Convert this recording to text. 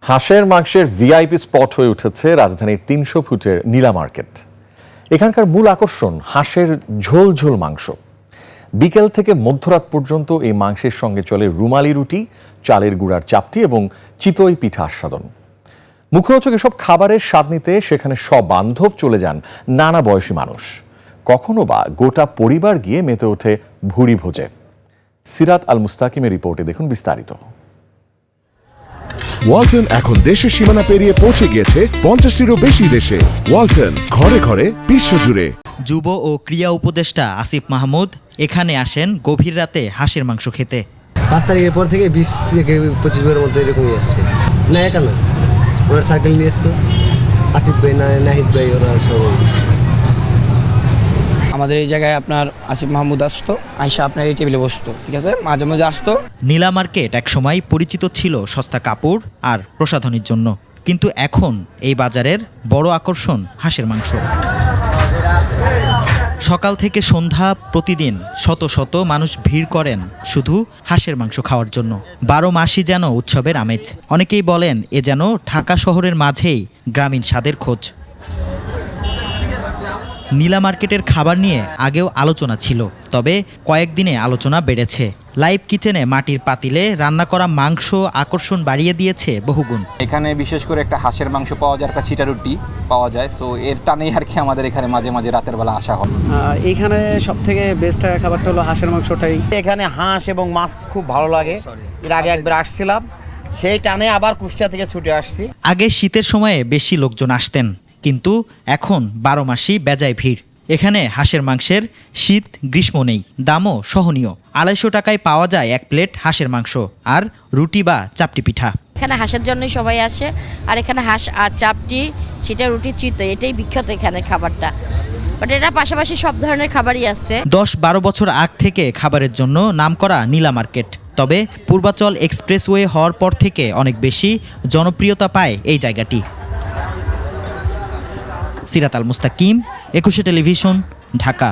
হাঁসের মাংসের VIP spot হয়ে উঠেছে রাজধানীর ৩০০ ফুটের নীলা মার্কেট। এখানকার মূল আকর্ষণ হাঁসের ঝোল ঝোল মাংস। বিকেল থেকে মধ্যরাত পর্যন্ত এই মাংসের সঙ্গে চলে রুমালি রুটি, চালের গুঁড়ার চাপটি এবং চিতই পিঠা আস্বাদন। মুখরোচক এসব খাবারের স্বাদ নিতে সেখানে সবান্ধব চলে যান নানা বয়সী মানুষ। কখনো বা গোটা পরিবার গিয়ে মেতে ওঠে ভুরি ভোজে। সিরাত আল মুস্তাকিমের রিপোর্টে দেখুন বিস্তারিত। ওয়ালটন এখন দেশের সীমানা পেরিয়ে পৌঁছে গিয়েছে 50টিরও বেশি দেশে। ওয়ালটন, ঘরে ঘরে বিশ্বজুড়ে। যুব ও ক্রীড়া উপদেষ্টা আসিফ মাহমুদ এখানে আসেন গভীর রাতে হাঁসের মাংস খেতে। 5 তারিখের পর থেকে 20 থেকে 25 জনের মধ্যে এরকমই আসছে। না একা না, ওনার সার্কেল নিয়ে আসতো, আসিফ ভাই, নাহিদ ভাই, ওরা সবাই। আমাদের এই জায়গায় আপনার আসিফ মাহমুদ আসতো, আয়সা আপনার এই টেবিলে বসতো, ঠিক আছে, মাঝে মাঝে আসতো। নীলা মার্কেট একসময় পরিচিত ছিল সস্তা কাপড় আর প্রসাধনীর জন্য, কিন্তু এখন এই বাজারের বড় আকর্ষণ হাঁসের মাংস। সকাল থেকে সন্ধ্যা প্রতিদিন শত শত মানুষ ভিড় করেন শুধু হাঁসের মাংস খাওয়ার জন্য। 12 মাসই যেন উৎসবের আমেজ। অনেকেই বলেন এ যেন ঢাকা শহরের মাঝেই গ্রামীণ স্বাদের খোঁজ। নীলা মার্কেটের খাবার নিয়ে আগেও আলোচনা ছিল, তবে কয়েকদিনে আলোচনা বেড়েছে। লাইভ কিচেনে মাটির পাতিলে রান্না করা মাংস আকর্ষণ বাড়িয়ে দিয়েছে বহুগুণ। এখানে বিশেষ করে একটা হাঁসের মাংস পাওয়া যায়, একটা ছিটা রুটি পাওয়া যায়, সো এর টানেই আর কি আমাদের এখানে মাঝে মাঝে রাতের বেলা আসা হয়। এইখানে সব থেকে বেস্ট খাবারটা হলো হাঁসের মাংসটাই। এখানে হাঁস এবং মাছ খুব ভালো লাগে। এর আগে একবার আসছিলাম, সেই টানে আবার কুষ্টিয়া থেকে ছুটে আসছি। আগে শীতের সময়ে বেশি লোকজন আসতেন, কিন্তু এখন 12 মাসই বেজায় ভিড়। এখানে হাঁসের মাংসের শীত গ্রীষ্ম নেই, দামও সহনীয়। 250 টাকায় পাওয়া যায় 1 প্লেট হাঁসের মাংস আর রুটি বা চাপটি পিঠা। এখানে হাঁসের জন্যই সবাই আসে, আর এখানে হাঁস আর চাপটি, ছিটা রুটি, চিতই, এটাই বিখ্যাত এখানে খাবারটা। বাট এটা পাশাপাশি সব ধরনের খাবারই আছে। 10-12 বছর আগ থেকে খাবারের জন্য নামকরা নীলা মার্কেট, তবে পূর্বাচল এক্সপ্রেসওয়ে হওয়ার পর থেকে অনেক বেশি জনপ্রিয়তা পায় এই জায়গাটি। সিরাত আল মুস্তাকিম, 21 টেলিভিশন, ঢাকা।